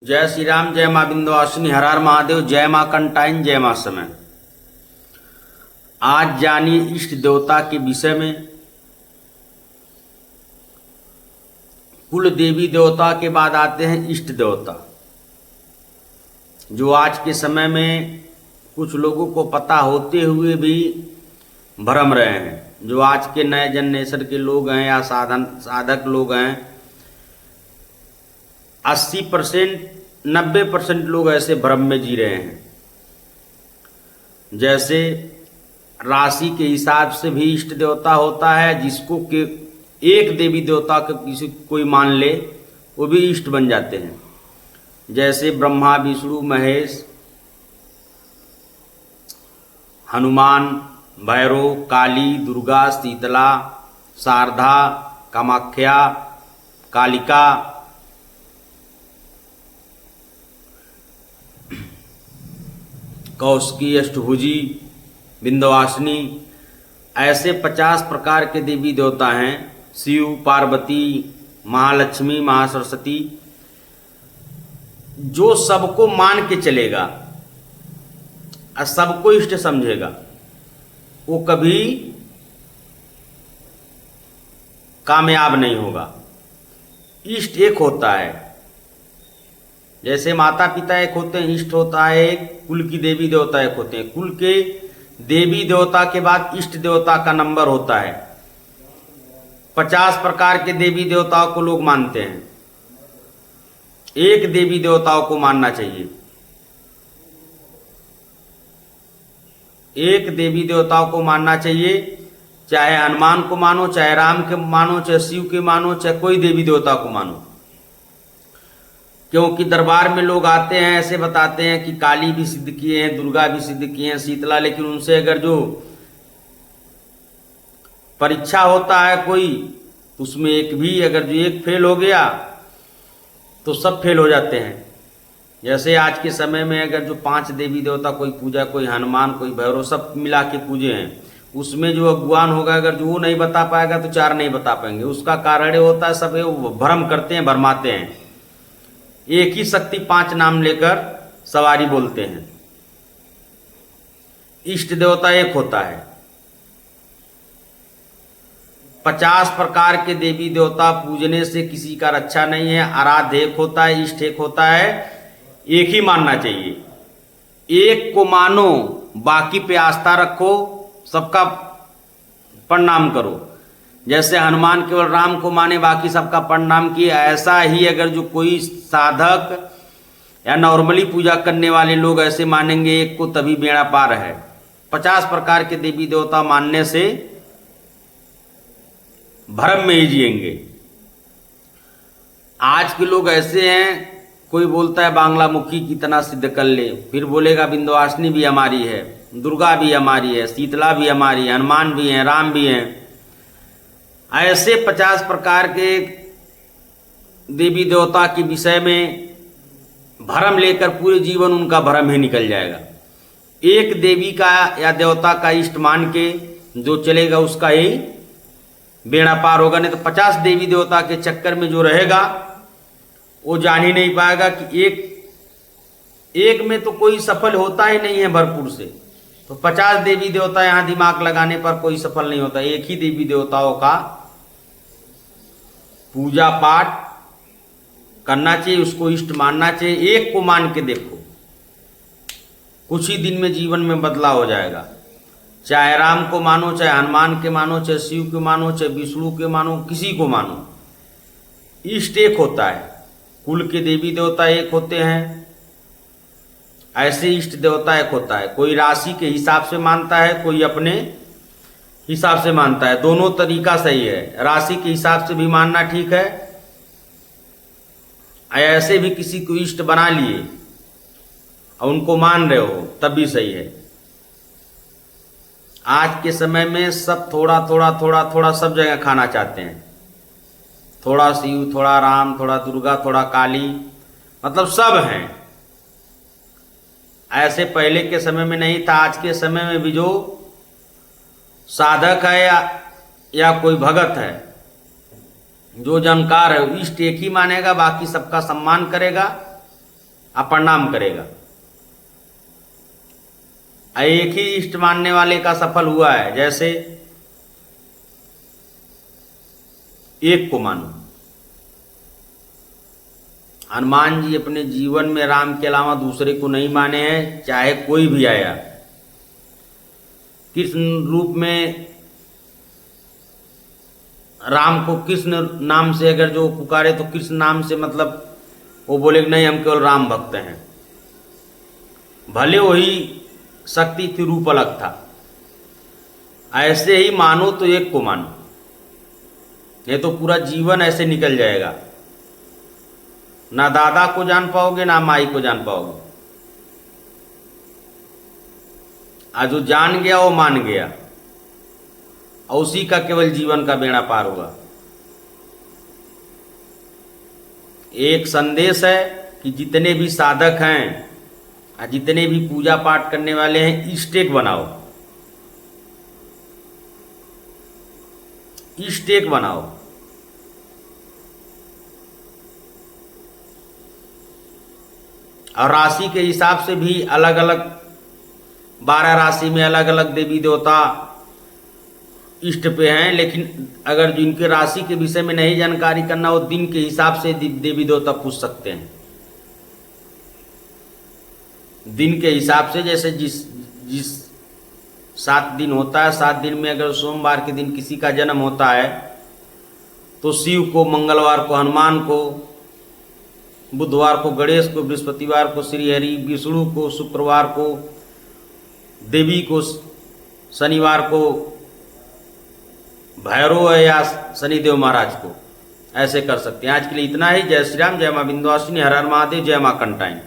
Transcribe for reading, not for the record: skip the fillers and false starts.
जय श्री राम, जय माँ विंध्यवासिनी, हर हर महादेव, जय माँ कंटाइन, जय माँ समय। आज जानिए इष्ट देवता के विषय में। कुल देवी देवता के बाद आते हैं इष्ट देवता, जो आज के समय में कुछ लोगों को पता होते हुए भी भ्रम रहे हैं। जो आज के नए जनरेशन के लोग हैं या साधक लोग हैं, 80% 90% लोग ऐसे भ्रम में जी रहे हैं। जैसे राशि के हिसाब से भी इष्ट देवता होता है, जिसको के एक देवी देवता के किसी कोई मान ले वो भी इष्ट बन जाते हैं। जैसे ब्रह्मा, विष्णु, महेश, हनुमान, भैरव, काली, दुर्गा, शीतला, शारदा, कामाख्या, कालिका, कौशिकी, अष्टभुजी, विंध्यवासिनी, ऐसे 50 प्रकार के देवी देवता हैं। शिव, पार्वती, महालक्ष्मी, महासरस्वती, जो सबको मान के चलेगा और सबको इष्ट समझेगा, वो कभी कामयाब नहीं होगा। इष्ट एक होता है, जैसे माता पिता एक होते हैं, इष्ट होता है एक, कुल की देवी देवता एक होते हैं। कुल के देवी देवता के बाद इष्ट देवता का नंबर होता है। 50 प्रकार के देवी देवताओं को लोग मानते हैं, एक देवी देवताओं को मानना चाहिए। एक देवी देवताओं को मानना चाहिए, चाहे हनुमान को मानो, चाहे राम के मानो, चाहे शिव के मानो, चाहे कोई देवी देवता को मानो। क्योंकि दरबार में लोग आते हैं, ऐसे बताते हैं कि काली भी सिद्ध किए हैं, दुर्गा भी सिद्ध किए हैं, शीतला, लेकिन उनसे अगर जो परीक्षा होता है कोई, उसमें एक भी अगर जो एक फेल हो गया तो सब फेल हो जाते हैं। जैसे आज के समय में अगर जो 5 देवी देवता कोई पूजा, कोई हनुमान, कोई भैरव, सब मिला के पूजे हैं, उसमें जो अज्ञान होगा, अगर जो वो नहीं बता पाएगा तो 4 नहीं बता पाएंगे। उसका कारण होता है सब वो भ्रम करते हैं, भरमाते हैं। एक ही शक्ति 5 नाम लेकर सवारी बोलते हैं। इष्ट देवता एक होता है। 50 प्रकार के देवी देवता पूजने से किसी का रक्षा नहीं है। आराध्य एक होता है, इष्ट एक होता है, एक ही मानना चाहिए। एक को मानो, बाकी पे आस्था रखो, सबका प्रणाम करो। जैसे हनुमान केवल राम को माने, बाकी सबका प्रणाम किए, ऐसा ही अगर जो कोई साधक या नॉर्मली पूजा करने वाले लोग ऐसे मानेंगे एक को, तभी बेड़ा पार है। 50 प्रकार के देवी देवता मानने से भ्रम में ही जिएंगे। आज के लोग ऐसे हैं, कोई बोलता है बांग्ला मुखी कितना सिद्ध कर ले, फिर बोलेगा विंध्यवासिनी भी हमारी है, दुर्गा भी हमारी है, शीतला भी हमारी है, हनुमान भी हैं, राम भी हैं। ऐसे 50 प्रकार के देवी देवता के विषय में भ्रम लेकर पूरे जीवन उनका भ्रम ही निकल जाएगा। एक देवी का या देवता का इष्ट मान के जो चलेगा, उसका ही बेड़ा पार होगा। नहीं तो 50 देवी देवता के चक्कर में जो रहेगा वो जान ही नहीं पाएगा कि एक में तो कोई सफल होता ही नहीं है भरपूर से। तो 50 देवी देवता यहां दिमाग लगाने पर कोई सफल नहीं होता। एक ही देवी देवताओं का पूजा पाठ करना चाहिए, उसको इष्ट मानना चाहिए। एक को मान के देखो, कुछ ही दिन में जीवन में बदलाव हो जाएगा। चाहे राम को मानो, चाहे हनुमान के मानो, चाहे शिव के मानो, चाहे विष्णु के मानो, किसी को मानो, इष्ट एक होता है। कुल के देवी देवता एक होते हैं, ऐसे इष्ट देवता एक होता है। कोई राशि के हिसाब से मानता है, कोई अपने हिसाब से मानता है। दोनों तरीका सही है। राशि के हिसाब से भी मानना ठीक है, ऐसे भी किसी को इष्ट बना लिए और उनको मान रहे हो तब भी सही है। आज के समय में सब थोड़ा थोड़ा थोड़ा थोड़ा सब जगह खाना चाहते हैं। थोड़ा शिव, थोड़ा राम, थोड़ा दुर्गा, थोड़ा काली, मतलब सब हैं। ऐसे पहले के समय में नहीं था। आज के समय में भी जो साधक है या कोई भगत है, जो जानकार है इष्ट एक ही मानेगा, बाकी सबका सम्मान करेगा, आप प्रणाम करेगा। एक ही इष्ट मानने वाले का सफल हुआ है, जैसे एक को मानो। हनुमान जी अपने जीवन में राम के अलावा दूसरे को नहीं माने हैं, चाहे कोई भी आया। कृष्ण रूप में राम को कृष्ण नाम से अगर जो पुकारे तो कृष्ण नाम से मतलब वो बोले कि नहीं, हम केवल राम भक्त हैं। भले वही शक्ति थी, रूप अलग था। ऐसे ही मानो तो एक को मानो, नहीं तो पूरा जीवन ऐसे निकल जाएगा। ना दादा को जान पाओगे, ना माई को जान पाओगे। आज जो जान गया वो मान गया, और उसी का केवल जीवन का बेड़ा पार होगा। एक संदेश है कि जितने भी साधक हैं, जितने भी पूजा पाठ करने वाले हैं, इष्टेक बनाओ, इष्टेक बनाओ। और राशि के हिसाब से भी अलग अलग 12 राशि में अलग अलग देवी देवता इष्ट पे हैं। लेकिन अगर जिनके राशि के विषय में नहीं जानकारी करना हो, दिन के हिसाब से देवी देवता पूछ सकते हैं। दिन के हिसाब से, जैसे जिस 7 दिन होता है, 7 दिन में अगर सोमवार के दिन किसी का जन्म होता है तो शिव को, मंगलवार को हनुमान को, बुधवार को गणेश को, बृहस्पतिवार को श्री हरि, विष्णु को, शुक्रवार को देवी को, शनिवार को भैरव या शनिदेव महाराज को, ऐसे कर सकते हैं। आज के लिए इतना ही। जय श्री राम, जय मां विंध्यवासिनी, हर हर महादेव, जय मां कंटाइन।